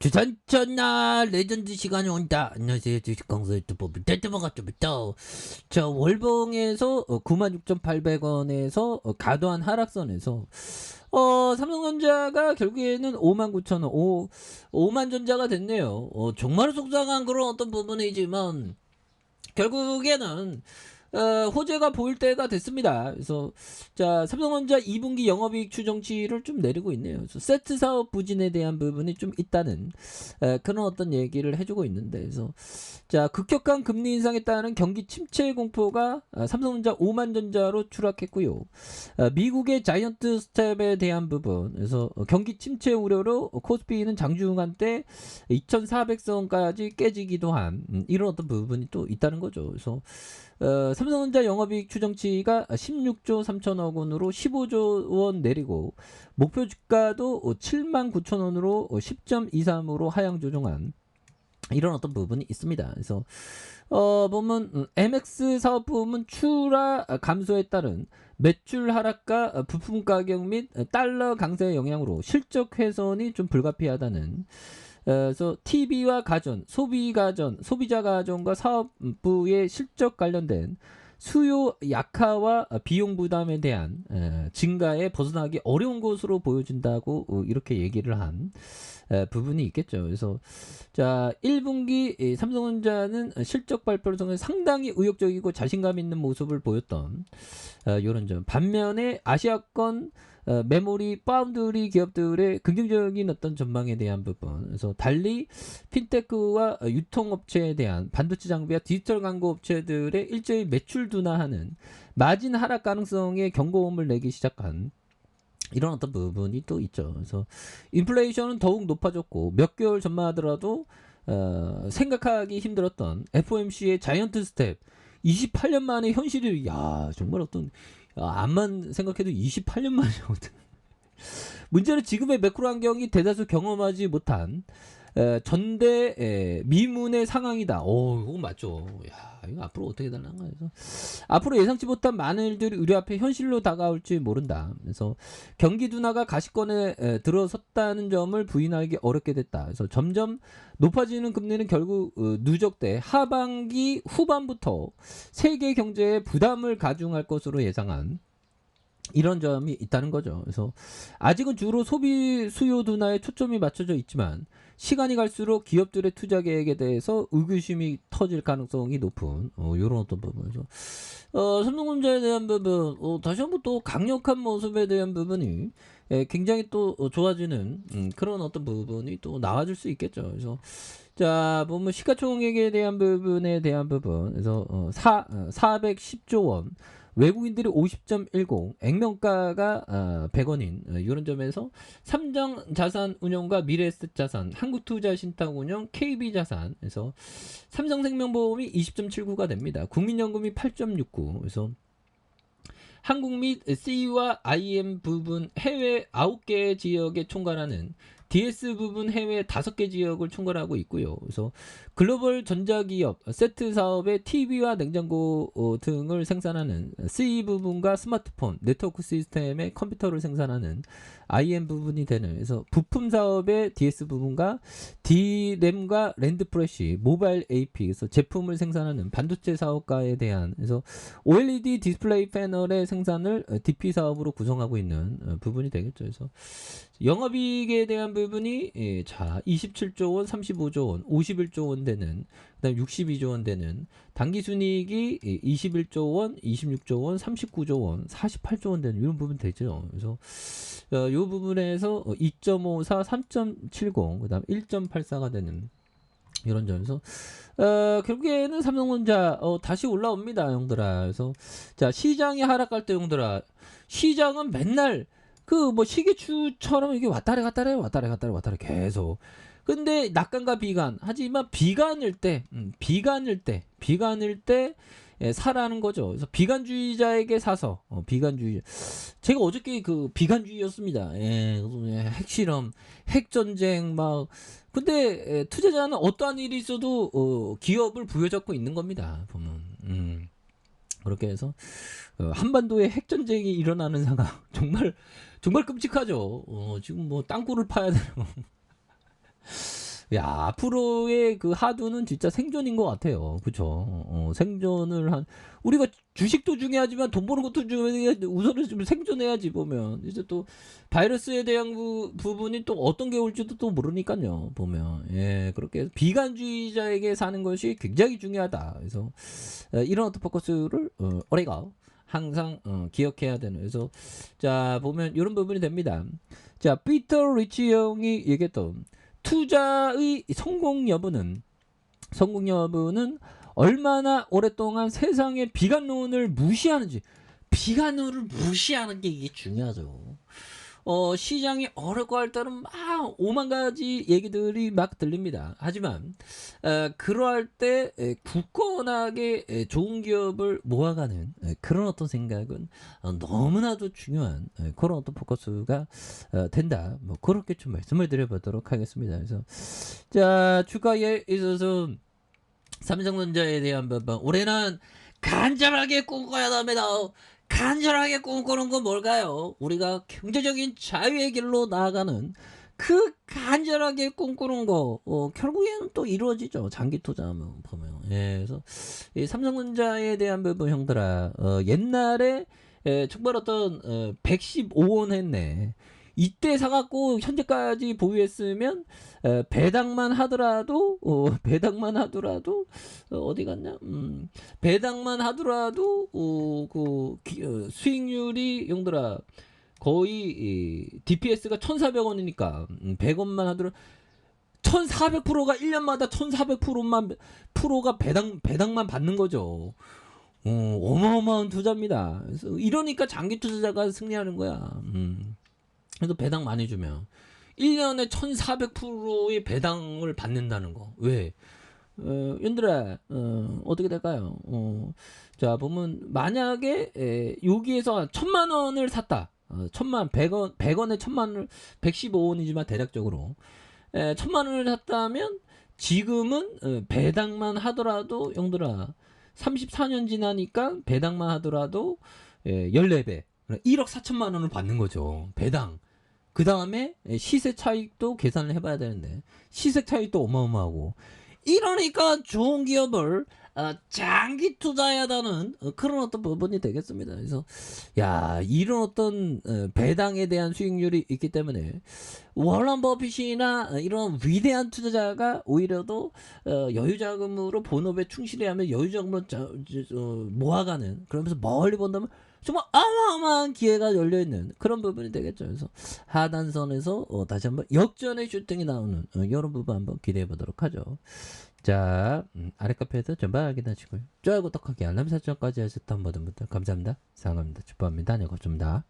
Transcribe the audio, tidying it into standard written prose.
주산천날 레전드 시간이 온다. 안녕하세요. 주식강사 유튜버 밑에트버가좀있다. 자, 월봉에서 96,800원에서 과도한 하락선에서 삼성전자가 결국에는 59,000원, 5만 전자가 됐네요. 정말 속상한 그런 어떤 부분이지만 결국에는 호재가 보일 때가 됐습니다. 그래서 자, 삼성전자 2분기 영업이익 추정치를 좀 내리고 있네요. 그래서 세트 사업 부진에 대한 부분이 좀 있다는 그런 어떤 얘기를 해주고 있는데, 그래서 자, 급격한 금리 인상에 따른 경기 침체 공포가 삼성전자 5만전자로 추락했고요. 미국의 자이언트 스텝에 대한 부분, 그래서 경기 침체 우려로 코스피는 장중한 때 2,400선까지 깨지기도 한 이런 어떤 부분이 또 있다는 거죠. 그래서 삼성전자 영업이익 추정치가 16조 3천억 원으로 15조 원 내리고, 목표 주가도 79,000원으로 10.23으로 하향 조정한 이런 어떤 부분이 있습니다. 그래서 보면 MX 사업 부문 출하 감소에 따른 매출 하락과 부품 가격 및 달러 강세 영향으로 실적 훼손이 좀 불가피하다는, 그래서 TV와 가전, 소비자 가전과 사업부의 실적 관련된 수요 약화와 비용 부담에 대한 증가에 벗어나기 어려운 것으로 보여진다고 이렇게 얘기를 한 부분이 있겠죠. 그래서 자, 1분기 삼성전자는 실적 발표를 통해 상당히 의욕적이고 자신감 있는 모습을 보였던 이런 점. 반면에 아시아권 메모리 파운드리 기업들의 긍정적인 어떤 전망에 대한 부분, 그래서 달리 핀테크와 유통업체에 대한 반도체 장비와 디지털 광고 업체들의 일제히 매출 둔화하는 마진 하락 가능성에 경고음을 내기 시작한 이런 어떤 부분이 또 있죠. 그래서 인플레이션은 더욱 높아졌고, 몇 개월 전만 하더라도 생각하기 힘들었던 FOMC의 자이언트 스텝, 28년 만에 현실이, 야, 정말 어떤, 암만 생각해도 28년 만이거든. 문제는 지금의 매크로 환경이 대다수 경험하지 못한 전대 미문의 상황이다. 이거 맞죠. 야, 이거 앞으로 어떻게 되나. 그래서 앞으로 예상치 못한 많은 일들이 우리 앞에 현실로 다가올지 모른다. 그래서 경기 둔화가 가시권에 들어섰다는 점을 부인하기 어렵게 됐다. 그래서 점점 높아지는 금리는 결국 누적돼 하반기 후반부터 세계 경제에 부담을 가중할 것으로 예상한 이런 점이 있다는 거죠. 그래서 아직은 주로 소비 수요 둔화에 초점이 맞춰져 있지만, 시간이 갈수록 기업들의 투자 계획에 대해서 의구심이 터질 가능성이 높은 이런 어떤 부분이죠. 삼성전자에 대한 부분, 다시 한번 또 강력한 모습에 대한 부분이 굉장히 또 좋아지는 그런 어떤 부분이 또 나와줄 수 있겠죠. 그래서 자, 보면 시가총액에 대한 부분에 대한 부분, 그래서 410조 원, 외국인들이 50.10, 액면가가 100원인 이런 점에서 삼성자산운용과 미래에셋자산, 한국투자신탁운용, KB자산에서 삼성생명보험이 20.79가 됩니다. 국민연금이 8.69, 그래서 한국 및 C와 IM 부분 해외 9개 지역에 총괄하는 DS 부분 해외 5개 지역을 총괄하고 있고요. 그래서 글로벌 전자기업 세트 사업의 TV와 냉장고 등을 생산하는 C 부분과 스마트폰, 네트워크 시스템의 컴퓨터를 생산하는 IM 부분이 되는, 그래서 부품 사업의 DS 부분과 D램과 랜드프레시, 모바일 AP, 그래서 제품을 생산하는 반도체 사업가에 대한, 그래서 OLED 디스플레이 패널의 생산을 DP 사업으로 구성하고 있는 부분이 되겠죠. 그래서 영업이익에 대한 부분이 자, 27조 원, 35조 원, 51조 원 되는, 그다음 62조 원 되는, 당기순이익이 21조 원, 26조 원, 39조 원, 48조 원 되는 이런 부분 되죠. 그래서 이 부분에서 2.54, 3.70, 그다음 1.84가 되는 이런 점에서 결국에는 삼성전자 다시 올라옵니다, 형들아. 그래서 자, 시장이 하락할 때, 형들아, 시장은 맨날 그 뭐 시계추처럼 이게 왔다리 갔다리 계속. 근데 낙관과 비관, 하지만 비관일 때 사라는 거죠. 그래서 비관주의자에게 사서, 비관주의, 제가 어저께 그 비관주의였습니다. 핵실험, 핵전쟁 막. 근데 투자자는 어떠한 일이 있어도 기업을 부여잡고 있는 겁니다, 보면. 그렇게 해서 한반도에 핵전쟁이 일어나는 상황, 정말 끔찍하죠. 지금 뭐 땅굴을 파야 되고 야, 앞으로의 그 하두는 진짜 생존인 것 같아요. 그쵸? 생존을 우리가 주식도 중요하지만 돈 버는 것도 중요해. 우선은 좀 생존해야지, 보면. 이제 또, 바이러스에 대한 부분이 또 어떤 게 올지도 또 모르니까요, 보면. 예, 그렇게 해서 비관주의자에게 사는 것이 굉장히 중요하다. 그래서, 이런 포커스를, 우리가 항상, 기억해야 되는. 그래서, 자, 보면 이런 부분이 됩니다. 자, 피터 리치 형이 얘기했던, 투자의 성공 여부는 얼마나 오랫동안 세상의 비관론을 무시하는지. 비관론을 무시하는 게 이게 중요하죠. 시장이 어렵고 할 때는 막 오만 가지 얘기들이 막 들립니다. 하지만 그러할 때 굳건하게 좋은 기업을 모아가는 그런 어떤 생각은 너무나도 중요한 그런 어떤 포커스가 된다. 뭐 그렇게 좀 말씀을 드려보도록 하겠습니다. 그래서 자, 주가에 있어서 삼성전자에 대한 부분, 올해는 간절하게 꿈꿔야 합니다. 간절하게 꿈꾸는 건 뭘까요? 우리가 경제적인 자유의 길로 나아가는 그 간절하게 꿈꾸는 거, 결국에는 또 이루어지죠. 장기 투자하면 보면. 예, 그래서 이 삼성전자에 대한 부분, 형들아, 옛날에 정말 어떤 115원 했네. 이때 사갖고 현재까지 보유했으면 배당만 하더라도 어디 갔냐? 배당만 하더라도 수익률이, 형들아, 거의 DPS가 1,400원이니까 100원만 하더라도 1,400%가 1년마다 1,400%가 배당만 받는 거죠. 어마어마한 투자입니다. 그래서 이러니까 장기 투자자가 승리하는 거야. 그래서 배당 많이 주면 1년에 1,400%의 배당을 받는다는 거. 왜? 윤들아, 어떻게 될까요? 자, 보면 만약에 여기에서 1,000만 원을 샀다. 100원에 1,000만 원을 115원이지만 대략적으로 1,000만 원을 샀다면 지금은 배당만 하더라도, 형들아, 34년 지나니까 배당만 하더라도 14배 1억 4천만 원을 받는 거죠. 배당. 그 다음에 시세 차익도 계산을 해봐야 되는데 시세 차익도 어마어마하고, 이러니까 좋은 기업을 장기 투자해야 하는 그런 어떤 부분이 되겠습니다. 그래서 야, 이런 어떤 배당에 대한 수익률이 있기 때문에 워런 버핏이나 이런 위대한 투자자가 오히려도 여유자금으로 본업에 충실해야 하면 여유자금으로 모아가는, 그러면서 멀리 본다면 정말 어마어마한 기회가 열려있는 그런 부분이 되겠죠. 그래서 하단선에서 다시 한번 역전의 슈팅이 나오는 이런 부분 한번 기대해 보도록 하죠. 자, 아래 카페에서 전반 확인하시고요. 좋아요, 구독하기, 알람 설정까지 하셨던 모든 분들 감사합니다. 사랑합니다. 축복합니다. 네, 고맙습니다.